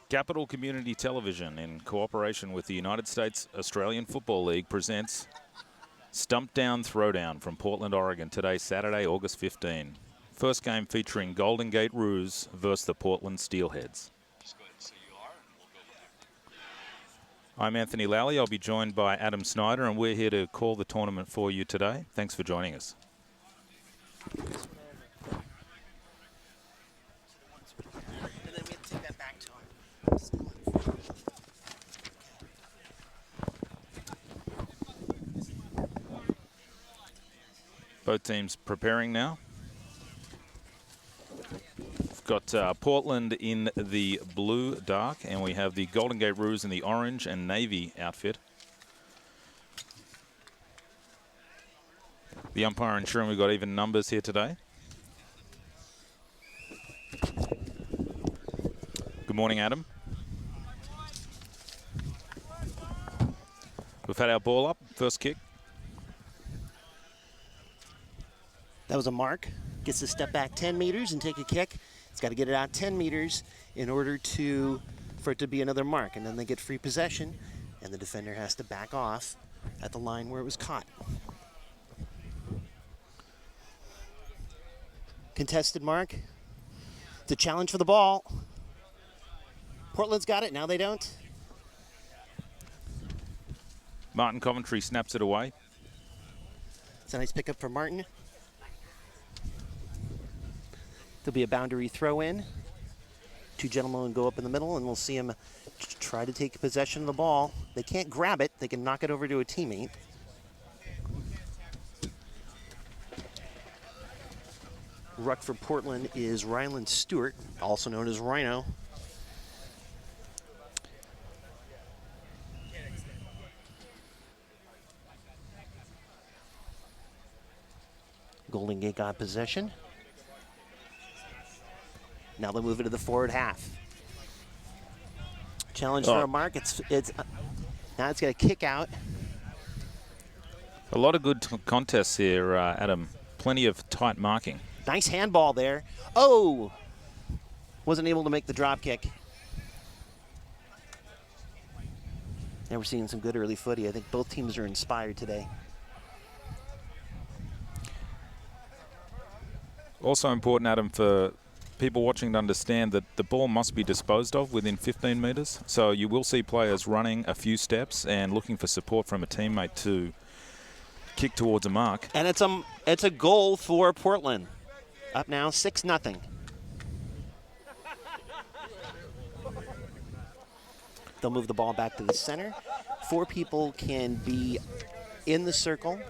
Capital Community Television, in cooperation with the United States Australian Football League, presents Stumptown Throwdown from Portland, Oregon, today, Saturday, August 15. First game featuring Golden Gate Roos versus the Portland Steelheads. I'm Anthony Lally. I'll be joined by Adam Snyder, and we're here to call the tournament for you today. Thanks for joining us. Both teams preparing now. We've got Portland in the blue dark, and we have the Golden Gate Roos in the orange and navy outfit. The umpire ensuring we've got even numbers here today. Good morning, Adam. We've had our ball up, first kick. That was a mark. Gets to step back 10 meters and take a kick. It's got to get it out 10 meters in order for it to be another mark. And then they get free possession, and the defender has to back off at the line where it was caught. Contested mark. It's a challenge for the ball. Portland's got it. Now they don't. Martin Coventry snaps it away. It's a nice pickup for Martin. There'll be a boundary throw in. Two gentlemen will go up in the middle, and we'll see them try to take possession of the ball. They can't grab it. They can knock it over to a teammate. Ruck for Portland is Ryland Stewart, also known as Rhino. Golden Gate got possession. Now they'll move it to the forward half. Challenge for a mark. Now it's got a kick out. A lot of good contests here, Adam. Plenty of tight marking. Nice handball there. Oh! Wasn't able to make the drop kick. Now we're seeing some good early footy. I think both teams are inspired today. Also important, Adam, for people watching to understand that the ball must be disposed of within 15 metres. So you will see players running a few steps and looking for support from a teammate to kick towards a mark. And it's a goal for Portland. Up now 6-0. They'll move the ball back to the center. 4 people can be in the circle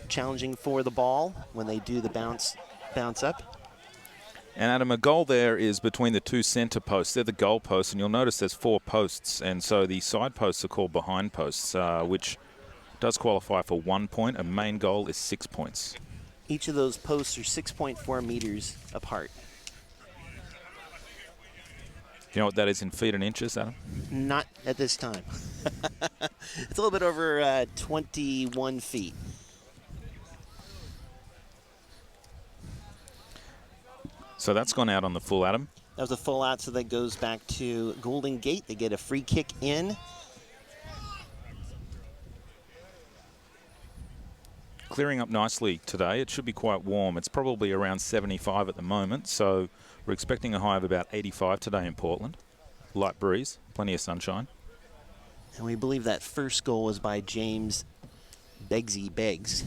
challenging for the ball when they do the bounce up. And Adam, a goal there is between the two centre posts. They're the goal posts, and you'll notice there's 4 posts, and so the side posts are called behind posts, which does qualify for 1 point. A main goal is 6 points. Each of those posts are 6.4 meters apart. You know what that is in feet and inches, Adam? Not at this time. It's a little bit over 21 feet. So that's gone out on the full, Adam. That was a full out, so that goes back to Golden Gate. They get a free kick in. Clearing up nicely today. It should be quite warm. It's probably around 75 at the moment, so we're expecting a high of about 85 today in Portland. Light breeze, plenty of sunshine. And we believe that first goal was by James Beggs.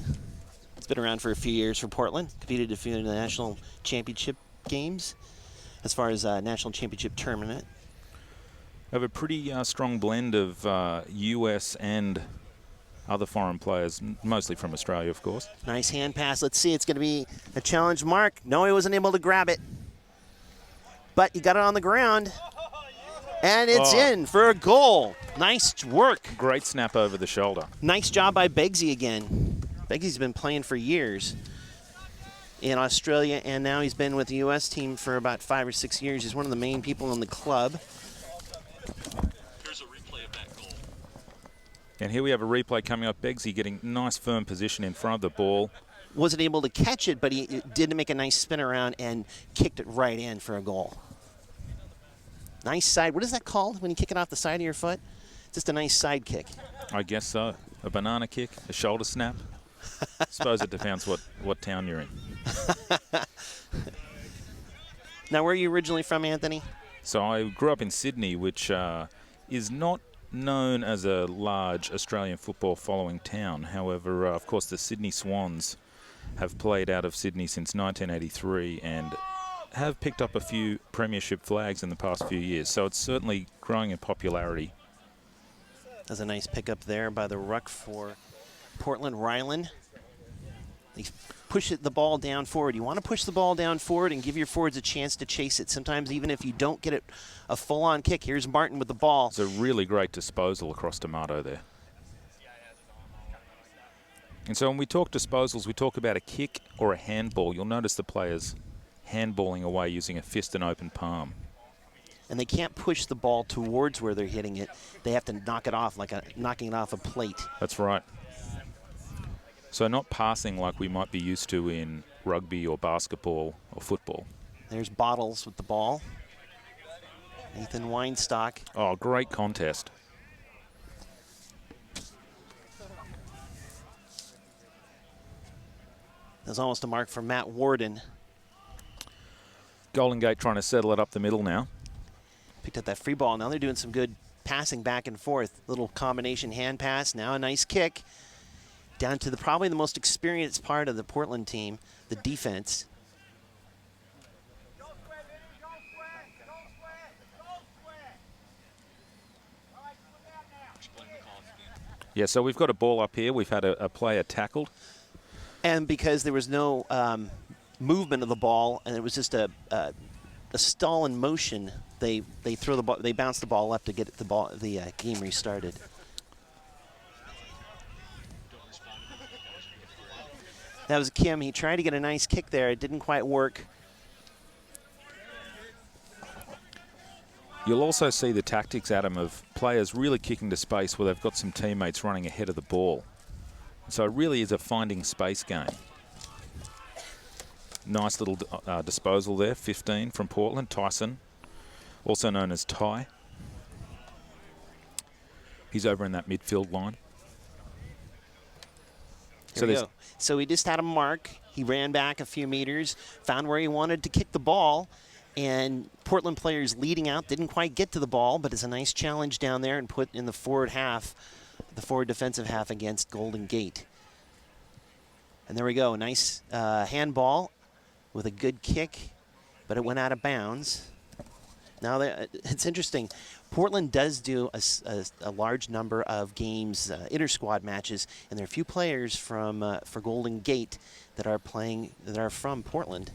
It's been around for a few years for Portland. Competed a few in the national championship games as far as national championship tournament. We have a pretty strong blend of US and other foreign players, mostly from Australia, of course. Nice hand pass. Let's see. It's going to be a challenge mark. No, he wasn't able to grab it. But he got it on the ground. And it's in for a goal. Nice work. Great snap over the shoulder. Nice job by Beggsy again. Beggsy's been playing for years in Australia, and now he's been with the U.S. team for about 5 or 6 years. He's one of the main people in the club. Here's a replay of that goal. And here we have a replay coming up. Beggsy getting nice firm position in front of the ball. Wasn't able to catch it, but he did make a nice spin around and kicked it right in for a goal. Nice side. What is that called when you kick it off the side of your foot? Just a nice side kick. I guess so. A banana kick, a shoulder snap. Suppose it depends what town you're in. Now, where are you originally from, Anthony? So I grew up in Sydney, which is not known as a large Australian football following town. However, of course, the Sydney Swans have played out of Sydney since 1983 and have picked up a few premiership flags in the past few years. So it's certainly growing in popularity. That's a nice pickup there by the ruck for Portland. Ryland. They push the ball down forward. You want to push the ball down forward and give your forwards a chance to chase it. Sometimes even if you don't get it a full-on kick. Here's Martin with the ball. It's a really great disposal across Tomato there. And so when we talk disposals, we talk about a kick or a handball. You'll notice the players handballing away using a fist and open palm. And they can't push the ball towards where they're hitting it. They have to knock it off like knocking it off a plate. That's right. So not passing like we might be used to in rugby or basketball or football. There's Bottles with the ball. Nathan Weinstock. Oh, great contest. There's almost a mark for Matt Warden. Golden Gate trying to settle it up the middle now. Picked up that free ball. Now they're doing some good passing back and forth. Little combination hand pass. Now a nice kick. Down to probably the most experienced part of the Portland team, the defense. Yeah, so we've got a ball up here. We've had a player tackled. And because there was no movement of the ball, and it was just a stall in motion, they throw the ball. They bounce the ball up to get the game restarted. That was Kim. He tried to get a nice kick there. It didn't quite work. You'll also see the tactics, Adam, of players really kicking to space where they've got some teammates running ahead of the ball. So it really is a finding space game. Nice little disposal there, 15 from Portland. Tyson, also known as Ty. He's over in that midfield line. So he just had a mark. He ran back a few meters, found where he wanted to kick the ball, and Portland players leading out didn't quite get to the ball, but it's a nice challenge down there and put in the forward half, the forward defensive half against Golden Gate. And there we go, a nice handball with a good kick, but it went out of bounds. Now, it's interesting. Portland does do a large number of games, inter-squad matches, and there are a few players from for Golden Gate that are playing that are from Portland.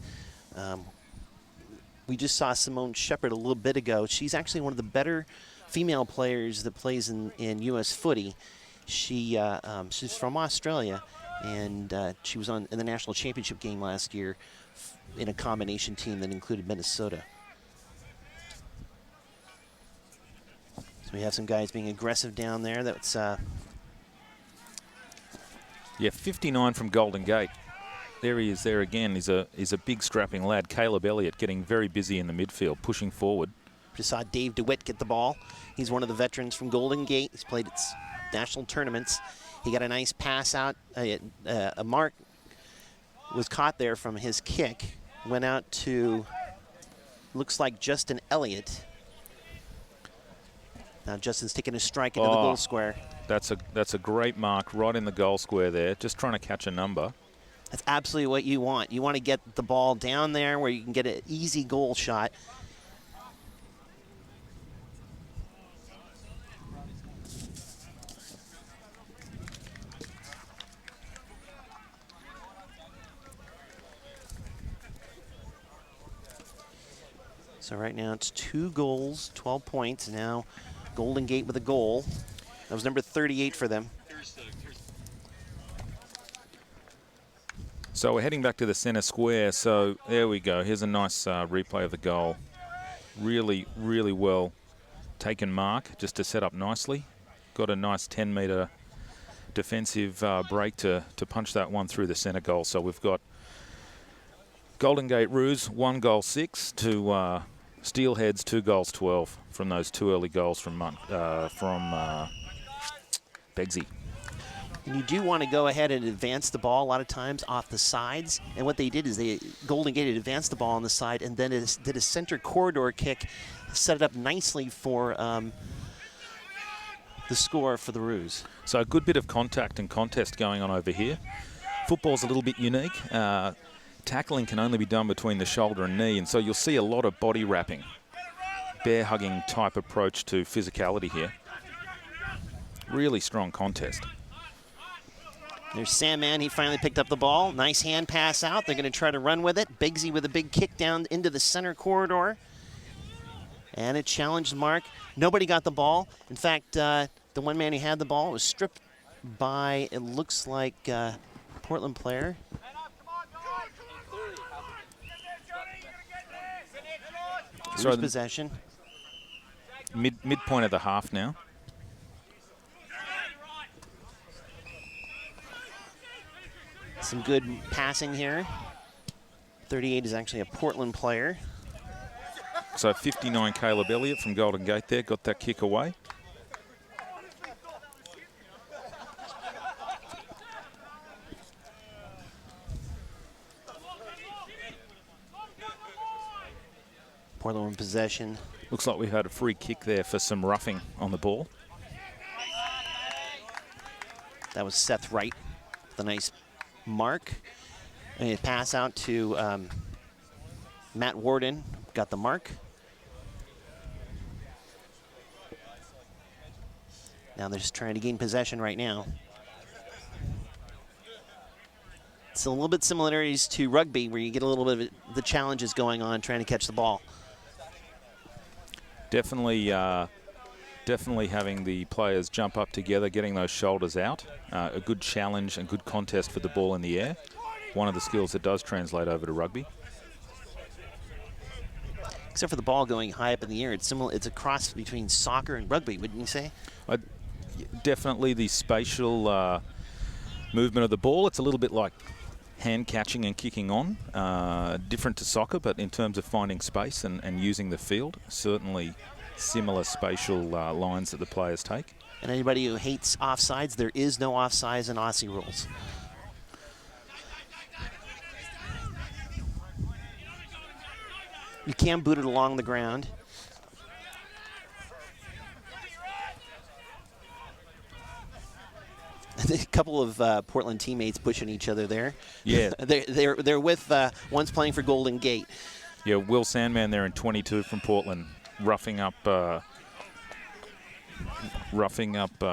We just saw Simone Shepard a little bit ago. She's actually one of the better female players that plays in U.S. footy. She's from Australia, and she was in the national championship game last year in a combination team that included Minnesota. We have some guys being aggressive down there. That's yeah, 59 from Golden Gate. There he is there again. He's a big strapping lad. Caleb Elliott getting very busy in the midfield, pushing forward. Just saw Dave DeWitt get the ball. He's one of the veterans from Golden Gate. He's played at national tournaments. He got a nice pass out. A mark was caught there from his kick. Went out to, looks like Justin Elliott. Now Justin's taking a strike into the goal square. That's a great mark right in the goal square there, just trying to catch a number. That's absolutely what you want. You want to get the ball down there where you can get an easy goal shot. So right now it's 2 goals, 12 points. Now Golden Gate with a goal. That was number 38 for them. So we're heading back to the center square. So there we go. Here's a nice replay of the goal. Really, really well taken mark just to set up nicely. Got a nice 10-meter defensive break to punch that one through the center goal. So we've got Golden Gate Roos 1 goal 6 to Steelheads 2 goals 12 from those 2 early goals from Begsy. And you do want to go ahead and advance the ball a lot of times off the sides. And what they did is Golden Gate advanced the ball on the side and then did a center corridor kick, set it up nicely for the score for the Roos. So a good bit of contact and contest going on over here. Football's a little bit unique. Tackling can only be done between the shoulder and knee, and so you'll see a lot of body wrapping, bear hugging type approach to physicality here. Really strong contest. There's Sandman. He finally picked up the ball. Nice hand pass out. They're going to try to run with it. Bigsy with a big kick down into the center corridor. And it challenged Mark. Nobody got the ball. In fact, the one man who had the ball was stripped by, it looks like, Portland player. So possession. Midpoint of the half now. Some good passing here. 38 is actually a Portland player. So 59 Caleb Elliott from Golden Gate there, got that kick away. Portland in possession. Looks like we had a free kick there for some roughing on the ball. That was Seth Wright with a nice mark. And a pass out to Matt Warden. Got the mark. Now they're just trying to gain possession right now. It's a little bit similarities to rugby where you get a little bit of the challenges going on trying to catch the ball. Definitely having the players jump up together, getting those shoulders out. A good challenge and good contest for the ball in the air. One of the skills that does translate over to rugby. Except for the ball going high up in the air, it's similar. It's a cross between soccer and rugby, wouldn't you say? Definitely the spatial movement of the ball. It's a little bit like hand catching and kicking on. Different to soccer, but in terms of finding space and using the field, certainly similar spatial lines that the players take. And anybody who hates offsides, there is no offsides in Aussie rules. You can boot it along the ground. A couple of Portland teammates pushing each other there. Yeah. they're with one's playing for Golden Gate. Yeah, Will Sandman there in 22 from Portland, roughing up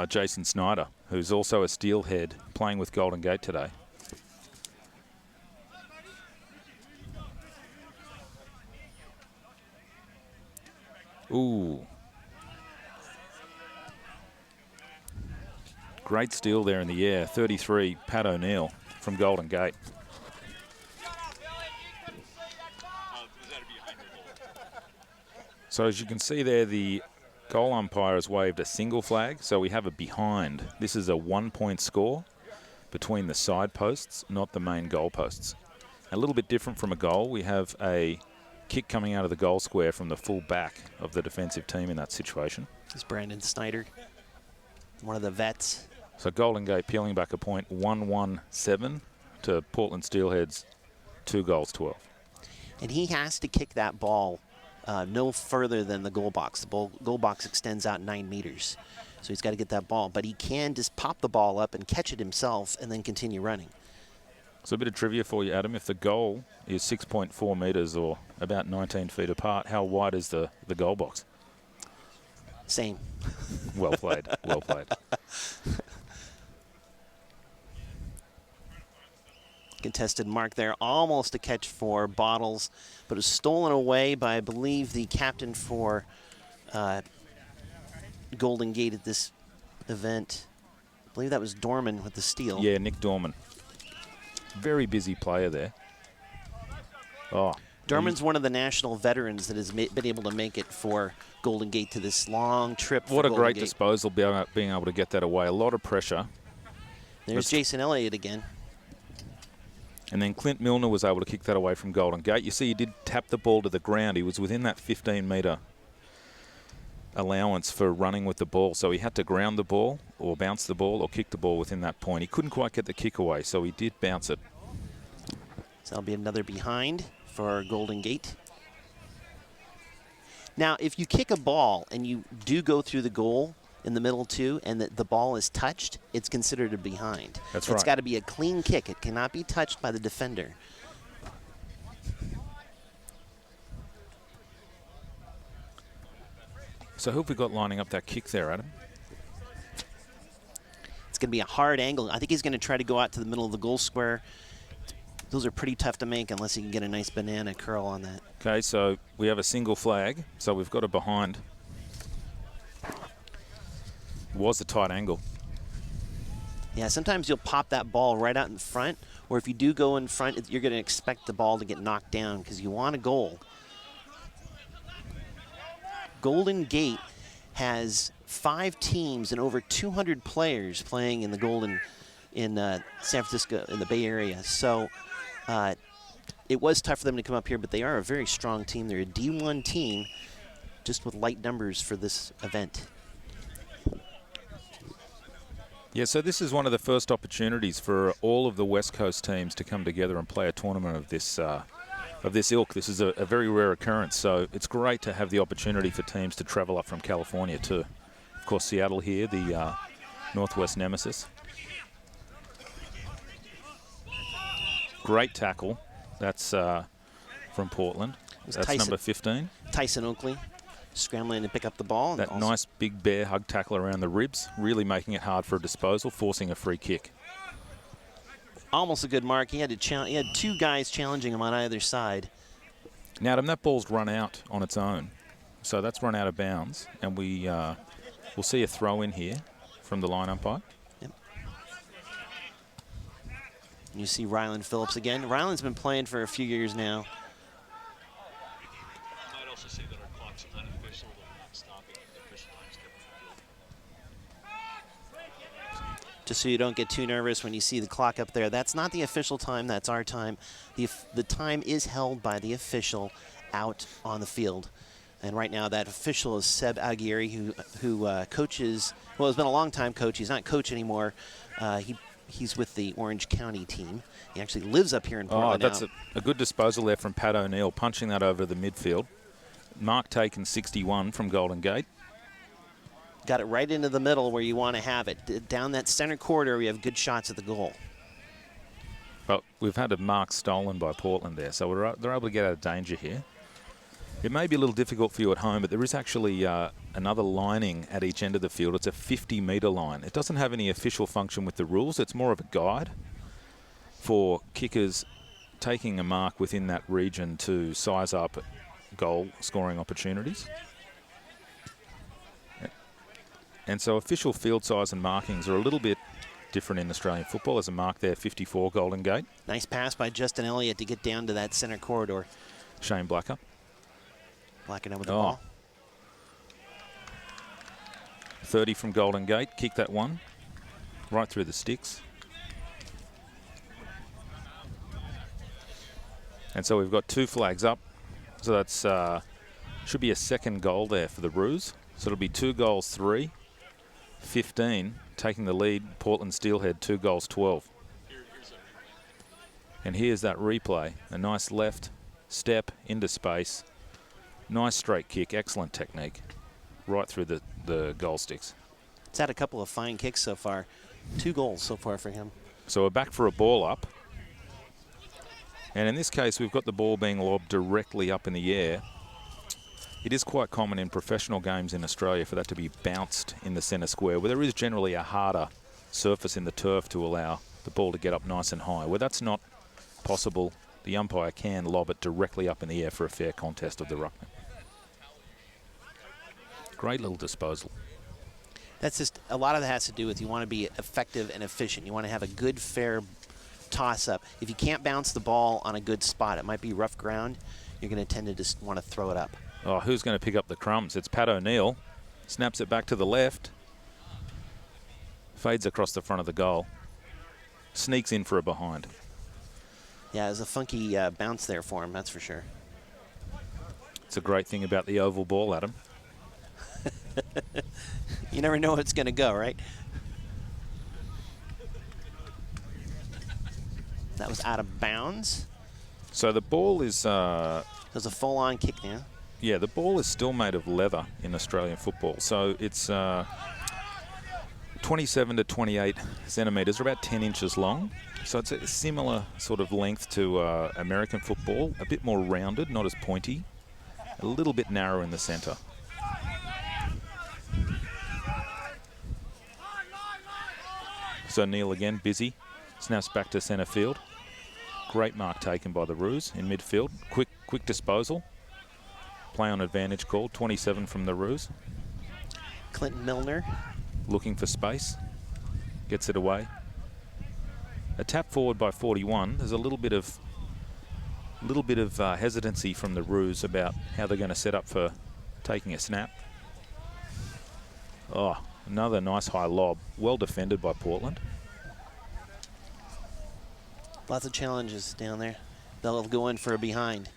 Jason Snyder, who's also a Steelhead, playing with Golden Gate today. Ooh. Great steal there in the air. 33, Pat O'Neill from Golden Gate. So as you can see there, the goal umpire has waved a single flag, so we have a behind. This is a 1-point score between the side posts, not the main goal posts. A little bit different from a goal. We have a kick coming out of the goal square from the full back of the defensive team in that situation. This is Brandon Snyder, one of the vets. So Golden Gate peeling back a point, 1-1-7 to Portland Steelheads, 2 goals 12. And he has to kick that ball no further than the goal box. The goal box extends out 9 meters. So he's got to get that ball. But he can just pop the ball up and catch it himself and then continue running. So a bit of trivia for you, Adam. If the goal is 6.4 meters or about 19 feet apart, how wide is the goal box? Same. Well played. Well played. Contested mark there, almost a catch for Bottles, but it was stolen away by, I believe, the captain for Golden Gate at this event. I believe that was Dorman with the steal. Yeah, Nick Dorman. Very busy player there. Oh, Dorman's one of the national veterans that has been able to make it for Golden Gate to this long trip. What a Golden great Gate. disposal, being able to get that away. A lot of pressure. There's Jason Elliott again. And then Clint Milner was able to kick that away from Golden Gate. You see he did tap the ball to the ground. He was within that 15-metre allowance for running with the ball. So he had to ground the ball or bounce the ball or kick the ball within that point. He couldn't quite get the kick away, so he did bounce it. So that'll be another behind for Golden Gate. Now, if you kick a ball and you do go through the goal in the middle too, and the ball is touched, it's considered a behind. That's right. It's got to be a clean kick. It cannot be touched by the defender. So who have we got lining up that kick there, Adam? It's going to be a hard angle. I think he's going to try to go out to the middle of the goal square. Those are pretty tough to make unless he can get a nice banana curl on that. Okay, so we have a single flag, so we've got a behind. Was a tight angle. Yeah, sometimes you'll pop that ball right out in front, or if you do go in front, you're going to expect the ball to get knocked down because you want a goal. Golden Gate has 5 teams and over 200 players playing in the San Francisco, in the Bay Area. So it was tough for them to come up here, but they are a very strong team. They're a D1 team, just with light numbers for this event. Yeah, so this is one of the first opportunities for all of the West Coast teams to come together and play a tournament of this ilk. This is a very rare occurrence, so it's great to have the opportunity for teams to travel up from California too. Of course, Seattle here, the Northwest Nemesis. Great tackle. That's from Portland. That's number 15. Tyson Oakley scrambling to pick up the ball. That nice big bear hug tackle around the ribs, really making it hard for a disposal, forcing a free kick. Almost a good mark. He had 2 guys challenging him on either side. Now, Adam, that ball's run out on its own. So that's run out of bounds, and we'll see a throw in here from the line umpire. Yep. You see Ryland Phillips again. Ryland's been playing for a few years now. I might also say that our clock's unofficial, but we're not stopping. The official time's kept from field. Just so you don't get too nervous when you see the clock up there. That's not the official time. That's our time. The time is held by the official out on the field. And right now that official is Seb Aguirre, who coaches, well, has been a long time coach. He's not coach anymore. He's with the Orange County team. He actually lives up here in Portland that's now. a good disposal there from Pat O'Neill, punching that over the midfield. Mark taken 61 from Golden Gate. Got it right into the middle where you want to have it. Down that center corridor, we have good shots at the goal. But we've had a mark stolen by Portland there, so they're able to get out of danger here. It may be a little difficult for you at home, but there is actually another lining at each end of the field. It's a 50-metre line. It doesn't have any official function with the rules. It's more of a guide for kickers taking a mark within that region to size up goal scoring opportunities. And so official field size and markings are a little bit different in Australian football. There's a mark there, 54 Golden Gate. Nice pass by Justin Elliott to get down to that center corridor. Shane Blacker. Blacking up with the ball. 30 from Golden Gate. Kick that one right through the sticks. And so we've got 2 flags up. So that's should be a second goal there for the Roos. So it'll be 2 goals 3. 15 taking the lead. Portland Steelhead 2 goals 12. And here's that replay. A nice left step into space. Nice straight kick, excellent technique, right through the goal sticks. It's had a couple of fine kicks so far. 2 goals so far for him. So we're back for a ball up. And in this case, we've got the ball being lobbed directly up in the air. It is quite common in professional games in Australia for that to be bounced in the centre square, where there is generally a harder surface in the turf to allow the ball to get up nice and high. Where that's not possible, the umpire can lob it directly up in the air for a fair contest of the ruckman. Great little disposal. That's just, a lot of that has to do with you want to be effective and efficient. You want to have a good, fair toss-up. If you can't bounce the ball on a good spot, it might be rough ground, you're going to tend to just want to throw it up. Oh, who's going to pick up the crumbs? It's Pat O'Neill. Snaps it back to the left. Fades across the front of the goal. Sneaks in for a behind. Yeah, it was a funky bounce there for him, that's for sure. It's a great thing about the oval ball, Adam. You never know where it's going to go, right? That was out of bounds. So the ball is... It was a full-on kick now. Yeah, the ball is still made of leather in Australian football. So it's 27 to 28 centimetres, or about 10 inches long. So it's a similar sort of length to American football, a bit more rounded, not as pointy, a little bit narrow in the centre. So Neil again, busy, snaps back to centre field. Great mark taken by the Roos in midfield. Quick disposal. Play on advantage called, 27 from the Roos. Clinton Milner. Looking for space. Gets it away. A tap forward by 41. There's a little bit of hesitancy from the Roos about how they're going to set up for taking a snap. Oh, another nice high lob. Well defended by Portland. Lots of challenges down there. They'll go in for a behind.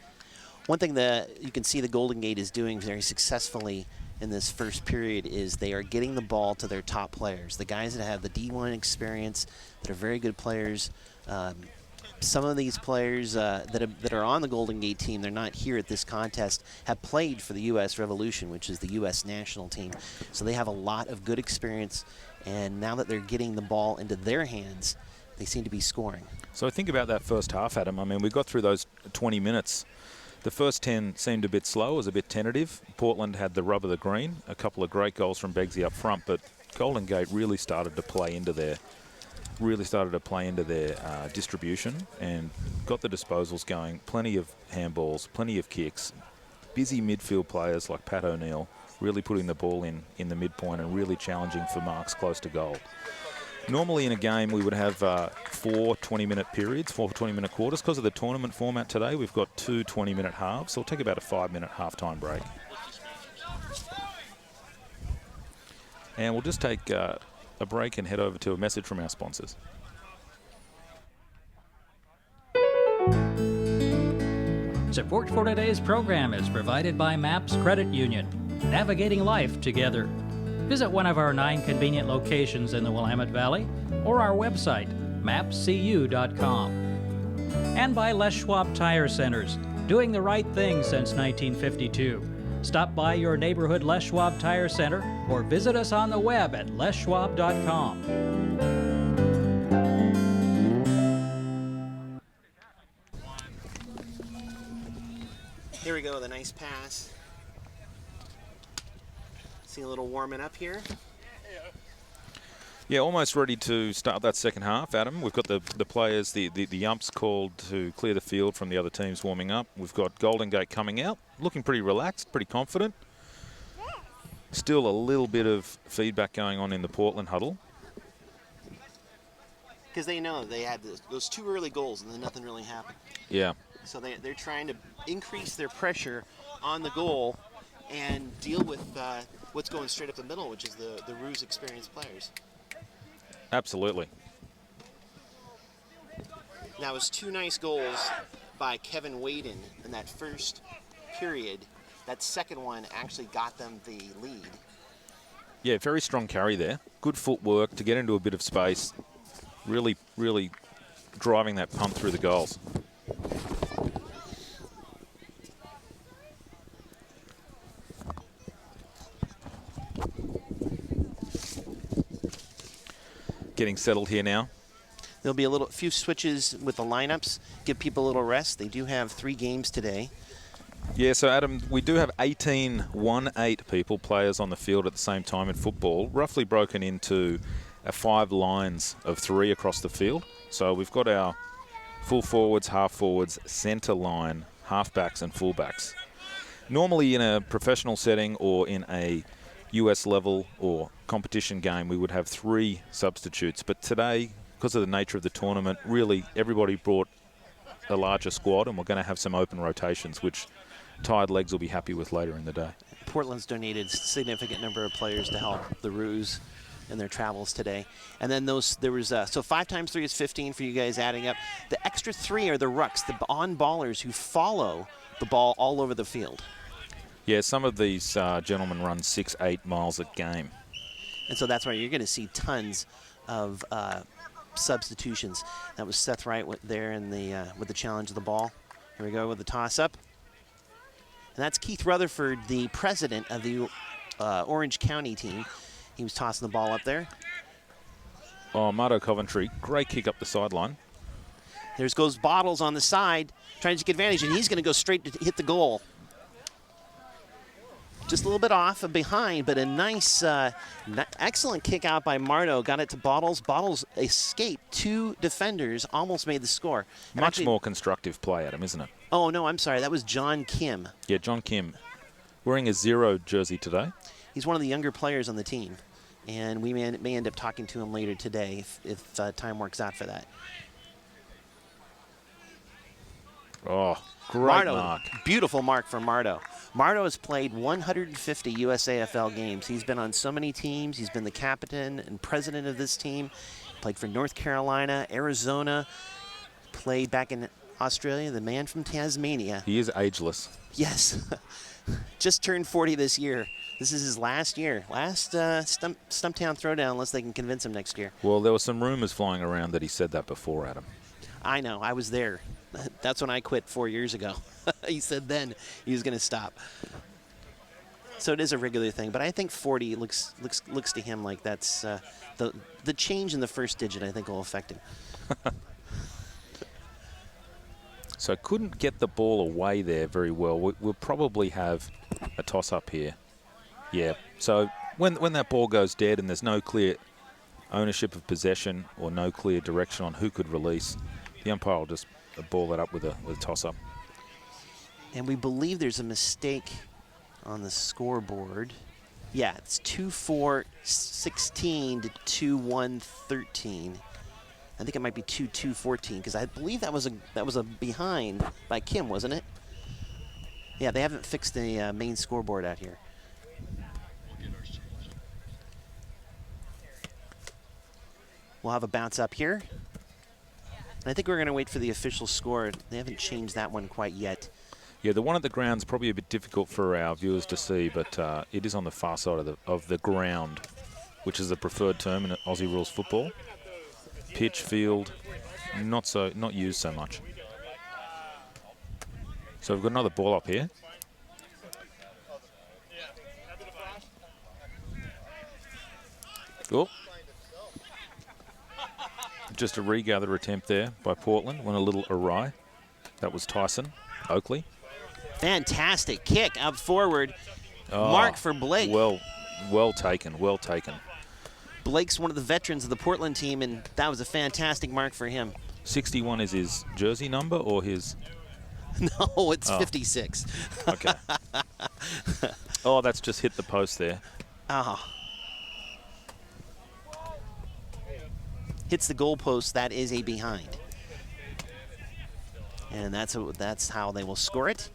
One thing that you can see the Golden Gate is doing very successfully in this first period is they are getting the ball to their top players, the guys that have the D1 experience, that are very good players. Some of these players that are on the Golden Gate team, they're not here at this contest, have played for the U.S. Revolution, which is the U.S. national team. So they have a lot of good experience, and now that they're getting the ball into their hands, they seem to be scoring. So think about that first half, Adam. I mean, we got through those 20 minutes. The first 10 seemed a bit slow, was a bit tentative. Portland had the rub of the green, a couple of great goals from Beggsy up front, but Golden Gate really started to play into their distribution and got the disposals going. Plenty of handballs, plenty of kicks. Busy midfield players like Pat O'Neill really putting the ball in the midpoint and really challenging for marks close to goal. Normally in a game we would have 4 20-minute periods, 4 20-minute quarters. Because of the tournament format today, we've got 2 20-minute halves, so we'll take about a 5-minute halftime break. And we'll just take a break and head over to a message from our sponsors. Support for today's program is provided by MAPS Credit Union, navigating life together. Visit one of our 9 convenient locations in the Willamette Valley or our website, mapscu.com. And by Les Schwab Tire Centers, doing the right thing since 1952. Stop by your neighborhood Les Schwab Tire Center or visit us on the web at leschwab.com. Here we go, the nice pass. See a little warming up here. Yeah, almost ready to start that second half, Adam. We've got the players, the umps called to clear the field from the other teams warming up. We've got Golden Gate coming out, looking pretty relaxed, pretty confident. Still a little bit of feedback going on in the Portland huddle. Because they know they had those 2 early goals and then nothing really happened. Yeah. So they're trying to increase their pressure on the goal and deal with what's going straight up the middle, which is the Roos experienced players. Absolutely. Now, it was 2 nice goals by Kevin Waden in that first period. That second one actually got them the lead. Yeah, very strong carry there. Good footwork to get into a bit of space. Really, really driving that pump through the goals. Getting settled here now. There'll be a few switches with the lineups, give people a little rest. They do have 3 games today. Yeah, so Adam, we do have 18 1-8 players on the field at the same time in football, roughly broken into 5 lines of 3 across the field. So we've got our full forwards, half forwards, centre line, halfbacks and fullbacks. Normally in a professional setting or in a US level or competition game, we would have 3 substitutes. But today, because of the nature of the tournament, really everybody brought a larger squad, and we're going to have some open rotations, which tired legs will be happy with later in the day. Portland's donated a significant number of players to help the Roos in their travels today. And then there was so 5 times 3 is 15 for you guys adding up. The extra 3 are the rucks, the on-ballers who follow the ball all over the field. Yeah, some of these gentlemen run 6-8 miles a game. And so that's why you're going to see tons of substitutions. That was Seth Wright there in the with the challenge of the ball. Here we go with the toss-up. And that's Keith Rutherford, the president of the Orange County team. He was tossing the ball up there. Oh, Marto Coventry, great kick up the sideline. There goes Bottles on the side, trying to take advantage, and he's going to go straight to hit the goal. Just a little bit off and behind, but a nice, excellent kick out by Marto. Got it to Bottles. Bottles escaped 2 defenders, almost made the score. And Much actually, more constructive play, Adam, isn't it? Oh, no, I'm sorry. That was John Kim. Yeah, John Kim, wearing a 0 jersey today. He's one of the younger players on the team, and we may end up talking to him later today if time works out for that. Oh, great Marto, mark. beautiful mark for Marto. Marto has played 150 USAFL games. He's been on so many teams. He's been the captain and president of this team. Played for North Carolina, Arizona, played back in Australia, the man from Tasmania. He is ageless. Yes, just turned 40 this year. This is his last year, last Stumptown Throwdown, unless they can convince him next year. Well, there were some rumors flying around that he said that before, Adam. I know, I was there. That's when I quit 4 years ago. He said then he was going to stop. So it is a regular thing, but I think 40 looks to him like that's the change in the first digit. I think will affect him. So couldn't get the ball away there very well. We'll probably have a toss-up here. Yeah, so when that ball goes dead and there's no clear ownership of possession or no clear direction on who could release, the umpire will just ball that up with a toss-up. And we believe there's a mistake on the scoreboard. Yeah, it's 2-4-16 to 2-1-13. I think it might be 2-2-14 because I believe that was a behind by Kim, wasn't it? Yeah, they haven't fixed the main scoreboard out here. We'll have a bounce up here. And I think we're going to wait for the official score. They haven't changed that one quite yet. Yeah, the one at the ground's probably a bit difficult for our viewers to see, but it is on the far side of the ground, which is the preferred term in Aussie rules football. Pitch, field, not used so much. So we've got another ball up here. Oh. Just a regather attempt there by Portland. Went a little awry. That was Tyson Oakley. Fantastic kick up forward. Mark for Blake. Well taken. Well taken. Blake's one of the veterans of the Portland team, and that was a fantastic mark for him. 61 is his jersey number or his? No, it's 56. Okay. Oh, that's just hit the post there. Hits the goalpost. That is a behind. And that's how they will score it.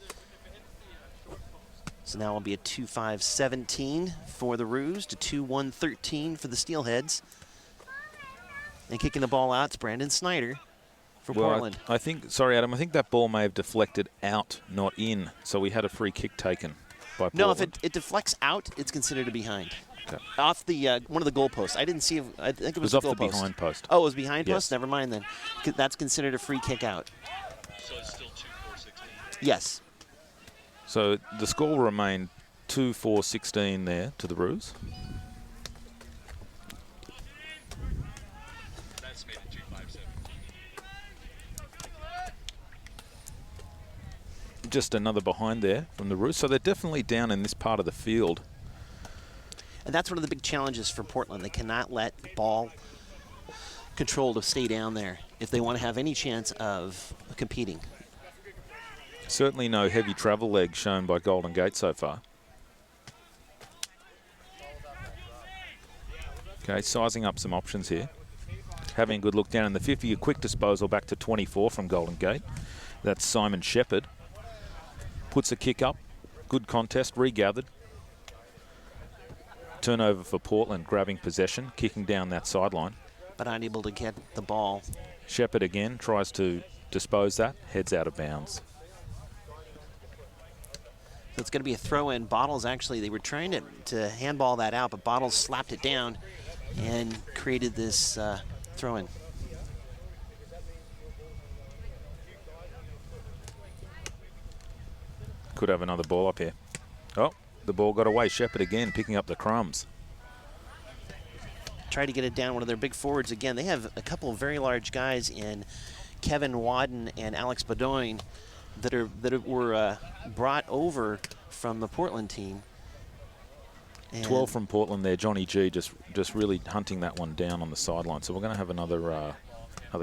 So now it'll be a 2-5-17 for the Roos to 2-1-13 for the Steelheads. And kicking the ball out, it's Brandon Snyder for Portland. I think, sorry, Adam, I think that ball may have deflected out, not in. So we had a free kick taken by Portland. No, if it deflects out, it's considered a behind. Okay. Off the one of the goalposts. I didn't see. I think it was off the the goalpost. behind post. Oh, it was behind Yes. post. Never mind then. That's considered a free kick out. So it's still 2-4-16. Yes. So the score will remain 2-4-16 there to the Roos. That's made it 2-5-17. Just another behind there from the Roos. So they're definitely down in this part of the field. And that's one of the big challenges for Portland. They cannot let ball control to stay down there if they want to have any chance of competing. Certainly no heavy travel leg shown by Golden Gate so far. Okay, sizing up some options here. Having a good look down in the 50, a quick disposal back to 24 from Golden Gate. That's Simon Shepherd. Puts a kick up. Good contest, regathered. Turnover for Portland, grabbing possession, kicking down that sideline. But unable to get the ball. Shepherd again tries to dispose that, heads out of bounds. So it's going to be a throw-in. Bottles actually, they were trying to handball that out, but Bottles slapped it down and created this throw-in. Could have another ball up here. Oh, the ball got away. Shepherd again picking up the crumbs. Try to get it down one of their big forwards again. They have a couple of very large guys in Kevin Wadden and Alex Bedoin that were brought over from the Portland team. And 12 from Portland there. Johnny G just really hunting that one down on the sideline. So we're going to have another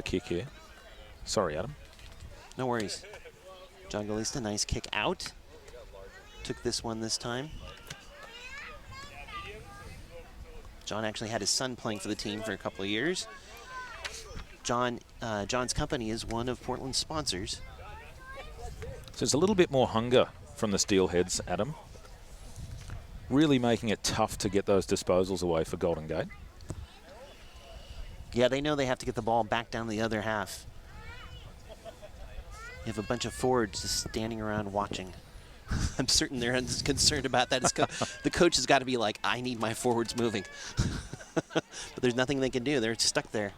kick here. Sorry, Adam. No worries. John Galista, nice kick out. Took this one this time. John actually had his son playing for the team for a couple of years. John's company is one of Portland's sponsors. So there's a little bit more hunger from the Steelheads, Adam. Really making it tough to get those disposals away for Golden Gate. Yeah, they know they have to get the ball back down the other half. You have a bunch of forwards just standing around watching. I'm certain they're concerned about that. The coach has got to be like, I need my forwards moving. But there's nothing they can do. They're stuck there.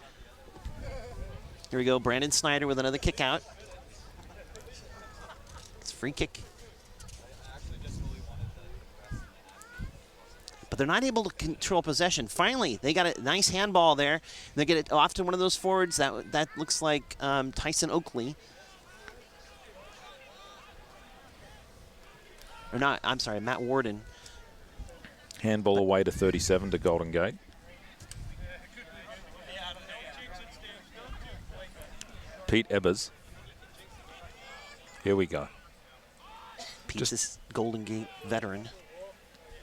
Here we go. Brandon Snyder with another kick out. It's a free kick. But they're not able to control possession. Finally, they got a nice handball there. They get it off to one of those forwards. That looks like Tyson Oakley. Or not, I'm sorry, Matt Warden. Handball away to 37 to Golden Gate. Pete Ebbers. Here we go. Pete's this Golden Gate veteran.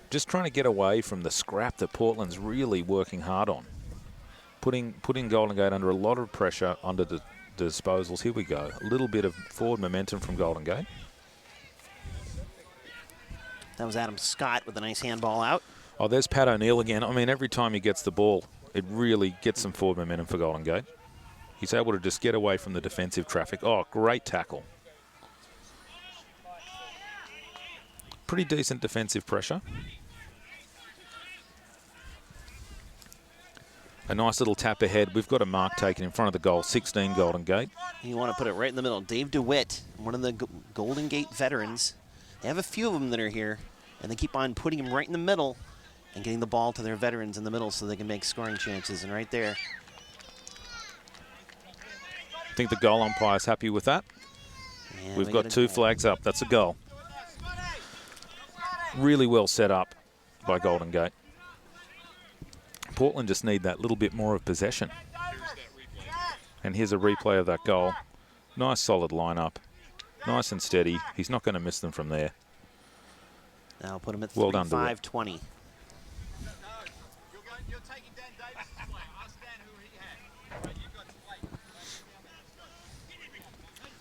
Just trying to get away from the scrap that Portland's really working hard on. Putting Golden Gate under a lot of pressure under the disposals. Here we go. A little bit of forward momentum from Golden Gate. That was Adam Scott with a nice handball out. Oh, there's Pat O'Neill again. I mean, every time he gets the ball, it really gets some forward momentum for Golden Gate. He's able to just get away from the defensive traffic. Oh, great tackle. Pretty decent defensive pressure. A nice little tap ahead. We've got a mark taken in front of the goal, 16 Golden Gate. You want to put it right in the middle. Dave DeWitt, one of the Golden Gate veterans. They have a few of them that are here, and they keep on putting them right in the middle and getting the ball to their veterans in the middle so they can make scoring chances. And right there. I think the goal umpire's happy with that. And We've got two flags up. That's a goal. Really well set up by Golden Gate. Portland just need that little bit more of possession. And here's a replay of that goal. Nice solid lineup. Nice and steady. He's not going to miss them from there. Now put him at Well done, 35-20.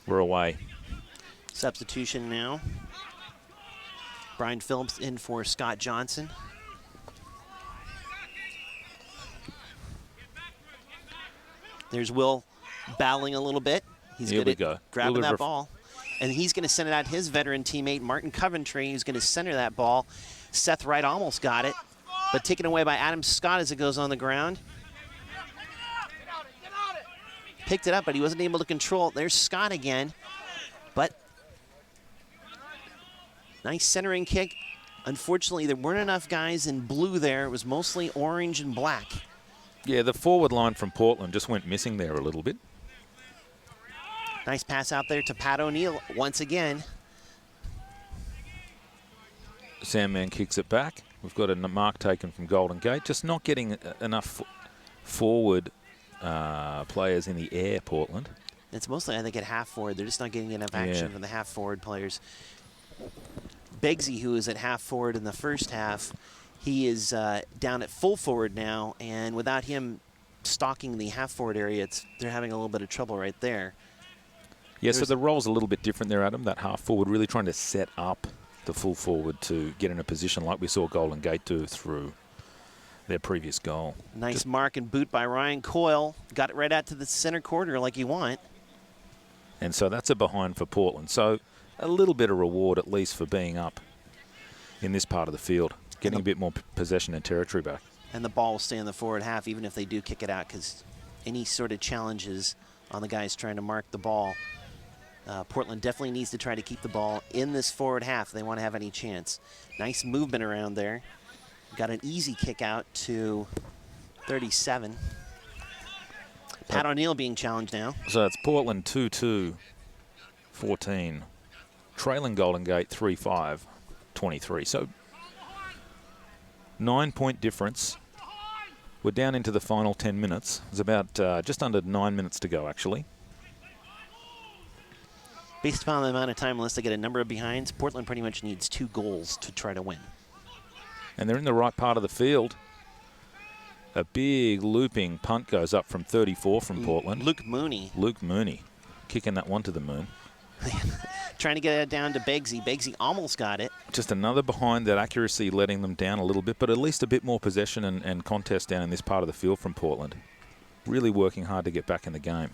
We're away. Substitution now. Brian Phillips in for Scott Johnson. There's Will battling a little bit. He's Here good we at go. grabbing that ball. And he's going to send it out his veteran teammate, Martin Coventry, who's going to center that ball. Seth Wright almost got it, but taken away by Adam Scott as it goes on the ground. Picked it up, but he wasn't able to control it. There's Scott again. But nice centering kick. Unfortunately, there weren't enough guys in blue there. It was mostly orange and black. Yeah, the forward line from Portland just went missing there a little bit. Nice pass out there to Pat O'Neill once again. Sandman kicks it back. We've got a mark taken from Golden Gate. Just not getting enough forward players in the air, Portland. It's mostly, I think, at half forward. They're just not getting enough action Yeah. from the half forward players. Begsy, who was at half forward in the first half, he is down at full forward now, and without him stalking the half forward area, they're having a little bit of trouble right there. Yeah, so the role's a little bit different there, Adam. That half forward really trying to set up the full forward to get in a position like we saw Golden Gate do through their previous goal. Nice mark and boot by Ryan Coyle. Got it right out to the center corner like you want. And so that's a behind for Portland. So a little bit of reward at least for being up in this part of the field, getting a bit more possession and territory back. And the ball will stay in the forward half even if they do kick it out, because any sort of challenges on the guys trying to mark the ball, Portland definitely needs to try to keep the ball in this forward half if they want to have any chance. Nice movement around there. Got an easy kick out to 37. Pat O'Neill being challenged now. So it's Portland 2-2, 14, trailing Golden Gate 3-5, 23. So 9-point difference. We're down into the final 10 minutes. There's about just under 9 minutes to go, actually. Based upon the amount of time, unless they get a number of behinds, Portland pretty much needs 2 goals to try to win. And they're in the right part of the field. A big looping punt goes up from 34 from Portland. Luke Mooney kicking that one to the moon. Trying to get it down to Begsy. Begsy almost got it. Just another behind, that accuracy letting them down a little bit, but at least a bit more possession and contest down in this part of the field from Portland. Really working hard to get back in the game.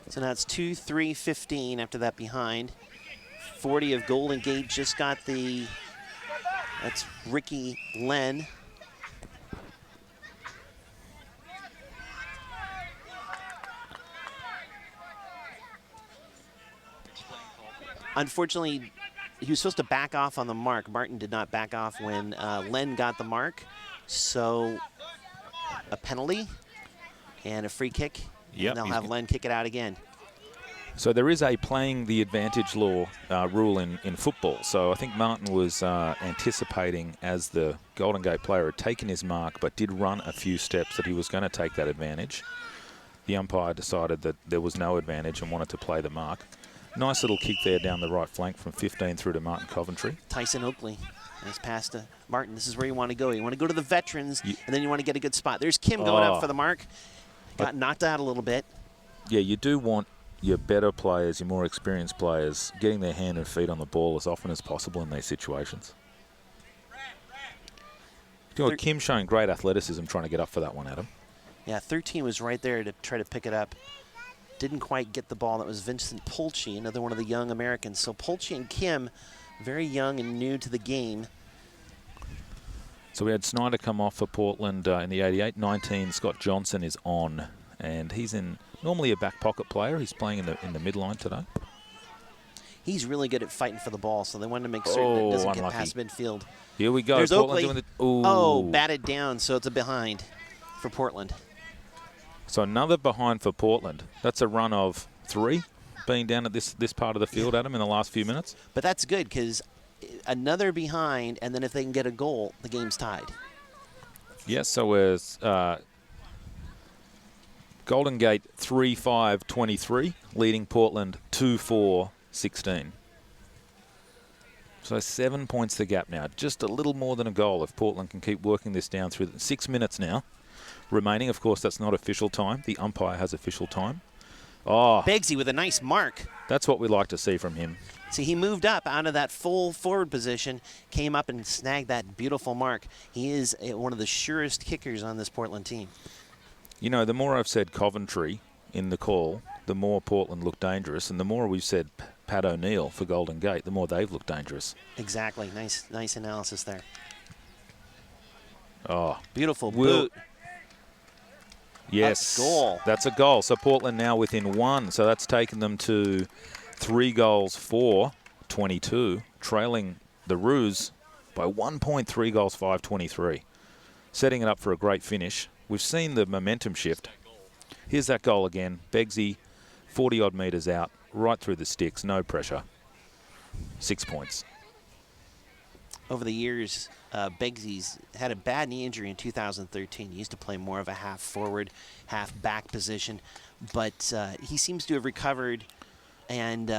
So now it's 2-3-15 after that behind. 40 of Golden Gate just got the, that's Ricky Len. Unfortunately, he was supposed to back off on the mark. Martin did not back off when Len got the mark. So a penalty and a free kick. Yep, and they'll have Len kick it out again. So there is a playing the advantage law rule in football. So I think Martin was anticipating, as the Golden Gate player had taken his mark but did run a few steps, that he was going to take that advantage. The umpire decided that there was no advantage and wanted to play the mark. Nice little kick there down the right flank from 15 through to Martin Coventry. Tyson Oakley. Nice pass to Martin. This is where you want to go. You want to go to the veterans, and then you want to get a good spot. There's Kim going up for the mark. Got knocked out a little bit. Yeah, you do want your better players, your more experienced players, getting their hand and feet on the ball as often as possible in these situations. You know, Kim showing great athleticism trying to get up for that one, Adam. Yeah, 13 was right there to try to pick it up. Didn't quite get the ball. That was Vincent Polchi, another one of the young Americans. So Polchi and Kim, very young and new to the game. So we had Snyder come off for Portland in the 88. 19, Scott Johnson is on, and he's normally a back pocket player. He's playing in the midline today. He's really good at fighting for the ball, so they wanted to make certain that it doesn't get past midfield. Here we go. There's Portland Oakley. doing Oh, batted down, so it's a behind for Portland. So another behind for Portland. That's a run of 3 being down at this part of the field, Adam, in the last few minutes. But that's good, because another behind, and then if they can get a goal, the game's tied. Yes, so it's Golden Gate 3-5-23, leading Portland 2-4-16. So 7 points the gap now. Just a little more than a goal if Portland can keep working this down through 6 minutes now. Remaining, of course, that's not official time. The umpire has official time. Oh, Begsy with a nice mark. That's what we like to see from him. See, he moved up out of that full forward position, came up and snagged that beautiful mark. He is one of the surest kickers on this Portland team. You know, the more I've said Coventry in the call, the more Portland looked dangerous, and the more we've said Pat O'Neill for Golden Gate, the more they've looked dangerous. Exactly. Nice analysis there. Oh, beautiful boot. Yes, goal. That's a goal. So Portland now within 1. So that's taken them to 3 goals for 22, trailing the Roos by 1 point, 3 goals, 5-23. Setting it up for a great finish. We've seen the momentum shift. Here's that goal again. Begsy, 40-odd metres out, right through the sticks, no pressure. 6 points. Over the years, Begsy's had a bad knee injury in 2013. He used to play more of a half forward, half back position, but he seems to have recovered, and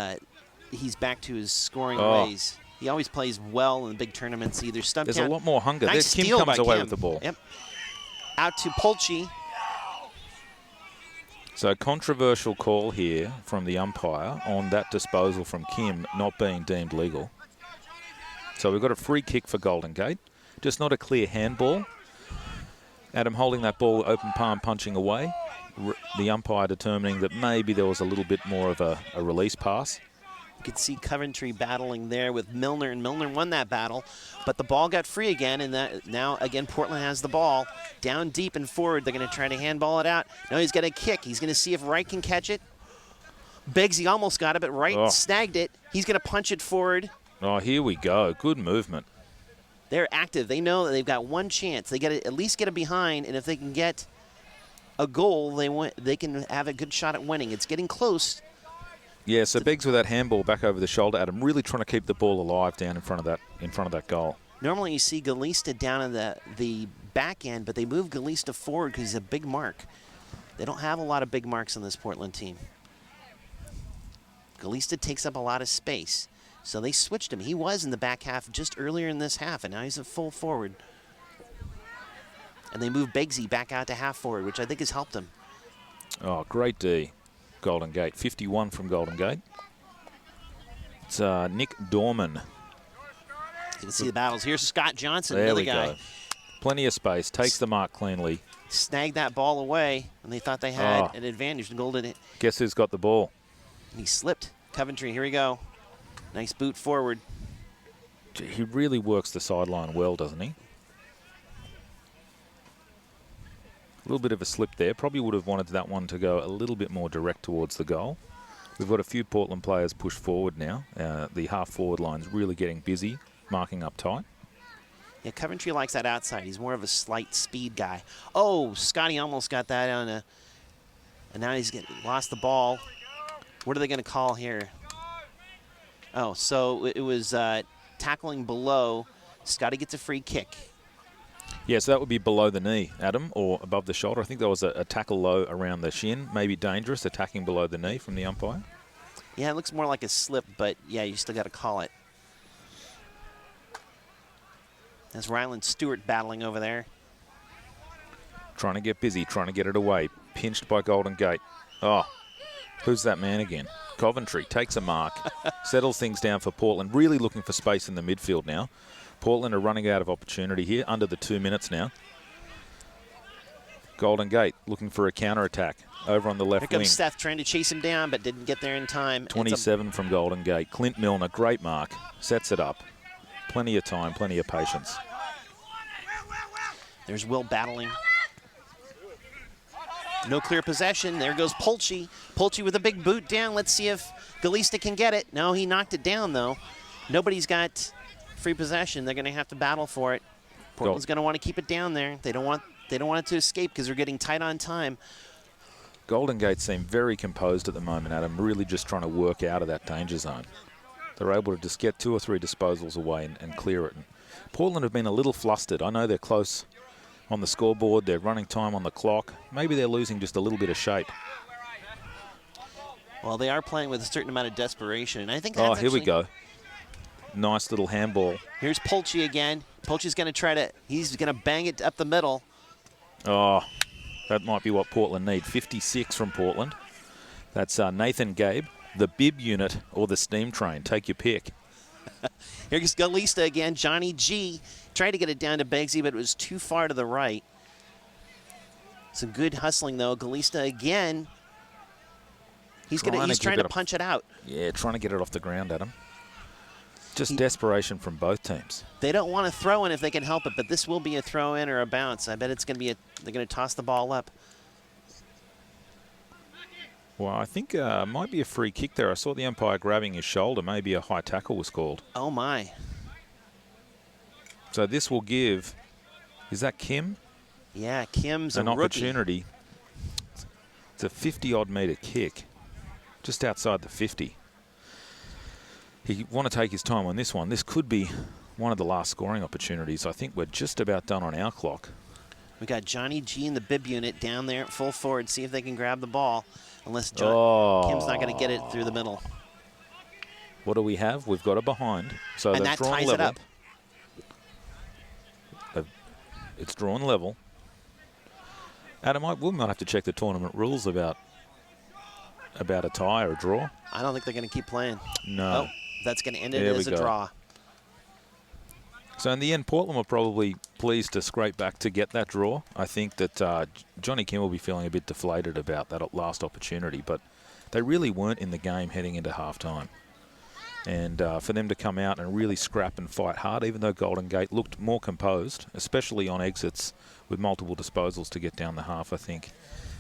he's back to his scoring ways. He always plays well in big tournaments, either Stumptown. There's a lot more hunger. Nice Kim steal comes by away Kim. with the ball. Yep. Out to Polchi. So controversial call here from the umpire on that disposal from Kim not being deemed legal. So we've got a free kick for Golden Gate. Just not a clear handball. Adam holding that ball open palm, punching away. The umpire determining that maybe there was a little bit more of a release pass. You could see Coventry battling there with Milner, and Milner won that battle, but the ball got free again, and now again Portland has the ball down deep and forward. They're going to try to handball it out. No, he's got a kick. He's going to see if Wright can catch it. Biggsy almost got it, but Wright snagged it. He's going to punch it forward. Oh, here we go. Good movement. They're active. They know that they've got one chance. They got to at least get it behind, and if they can get a goal, they can have a good shot at winning. It's getting close. Yeah, so Biggs with that handball back over the shoulder, Adam, really trying to keep the ball alive down in front of that goal. Normally you see Galista down in the back end, but they move Galista forward because he's a big mark. They don't have a lot of big marks on this Portland team. Galista takes up a lot of space, so they switched him. He was in the back half just earlier in this half, and now he's a full forward. And they move Biggsy back out to half forward, which I think has helped him. Oh, great D. Golden Gate, 51 from Golden Gate. It's Nick Dorman. You can see the battles. Here's Scott Johnson, there another we guy. go. Plenty of space, takes the mark cleanly. Snagged that ball away, and they thought they had an advantage. Golden. Guess who's got the ball? He slipped. Coventry, here we go. Nice boot forward. Gee, he really works the sideline well, doesn't he? A little bit of a slip there. Probably would have wanted that one to go a little bit more direct towards the goal. We've got a few Portland players pushed forward now. The half-forward line's really getting busy, marking up tight. Yeah, Coventry likes that outside. He's more of a slight speed guy. Oh, Scotty almost got that on a... And now he's lost the ball. What are they going to call here? Oh, so it was tackling below. Scotty gets a free kick. Yeah, so that would be below the knee, Adam, or above the shoulder. I think there was a tackle low around the shin. Maybe dangerous, attacking below the knee from the umpire. Yeah, it looks more like a slip, but yeah, you still got to call it. That's Ryland Stewart battling over there. Trying to get busy, trying to get it away. Pinched by Golden Gate. Oh, who's that man again? Coventry takes a mark, settles things down for Portland. Really looking for space in the midfield now. Portland are running out of opportunity here, under the 2 minutes now. Golden Gate looking for a counter-attack over on the left wing. Here comes wing. Seth trying to chase him down, but didn't get there in time. 27 from Golden Gate. Clint Milner, great mark, sets it up. Plenty of time, plenty of patience. There's Will battling. No clear possession. There goes Polchi. Polchi with a big boot down. Let's see if Galista can get it. No, he knocked it down, though. Nobody's got free possession. They're going to have to battle for it. Portland's going to want to keep it down there. They don't want it to escape because they're getting tight on time. Golden Gate seem very composed at the moment, Adam, really just trying to work out of that danger zone. They're able to just get 2 or 3 disposals away and clear it. And Portland have been a little flustered. I know they're close on the scoreboard. They're running time on the clock. Maybe they're losing just a little bit of shape. Well, they are playing with a certain amount of desperation. And I think that's here we go. Nice little handball. Here's Polchi again. Polchi's going to he's going to bang it up the middle. Oh, that might be what Portland need. 56 from Portland. That's Nathan Gabe, the bib unit or the steam train. Take your pick. Here's Galista again. Johnny G tried to get it down to Biggsy, but it was too far to the right. Some good hustling, though. Galista again. He's trying to punch it out. Yeah, trying to get it off the ground, Adam. Just desperation from both teams. They don't want to throw in if they can help it, but this will be a throw in or a bounce. I bet it's going to be they're going to toss the ball up. Well, I think might be a free kick there. I saw the umpire grabbing his shoulder. Maybe a high tackle was called. Oh, my. So this will give, is that Kim? Yeah, Kim's an a rookie. Opportunity. It's a 50-odd metre kick, just outside the 50. He want to take his time on this one. This could be one of the last scoring opportunities. I think we're just about done on our clock. We got Johnny G in the bib unit down there at full forward. See if they can grab the ball. Unless Kim's not going to get it through the middle. What do we have? We've got a behind. So and that ties it up. It's drawn level. Adam, we might have to check the tournament rules about about a tie or a draw. I don't think they're going to keep playing. No. Oh, that's going to end it There as we a go. draw. So in the end, Portland were probably pleased to scrape back to get that draw. I think that Johnny Kim will be feeling a bit deflated about that last opportunity, but they really weren't in the game heading into halftime. And for them to come out and really scrap and fight hard, even though Golden Gate looked more composed, especially on exits with multiple disposals to get down the half, I think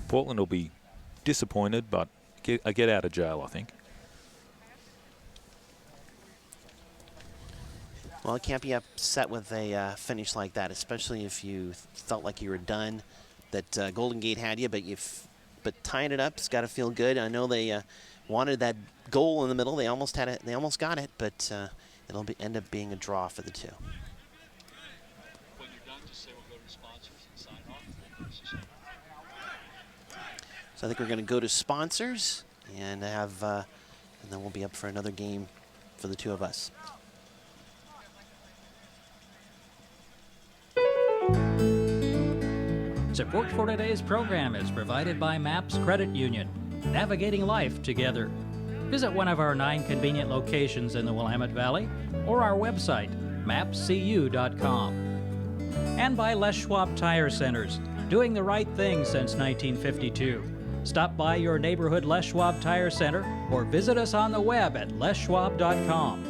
Portland will be disappointed, but a get out of jail, I think. Well, I can't be upset with a finish like that, especially if you felt like you were done, that Golden Gate had you, but tying it up's got to feel good. I know they wanted that goal in the middle. They almost had it. They almost got it, but it'll end up being a draw for the two. When you're done, just say we'll go to sponsors and sign off. So I think we're going to go to sponsors and have, and then we'll be up for another game for the two of us. Support for today's program is provided by MAPS Credit Union, navigating life together. Visit one of our 9 convenient locations in the Willamette Valley or our website, mapscu.com. And by Les Schwab Tire Centers, doing the right thing since 1952. Stop by your neighborhood Les Schwab Tire Center or visit us on the web at leschwab.com.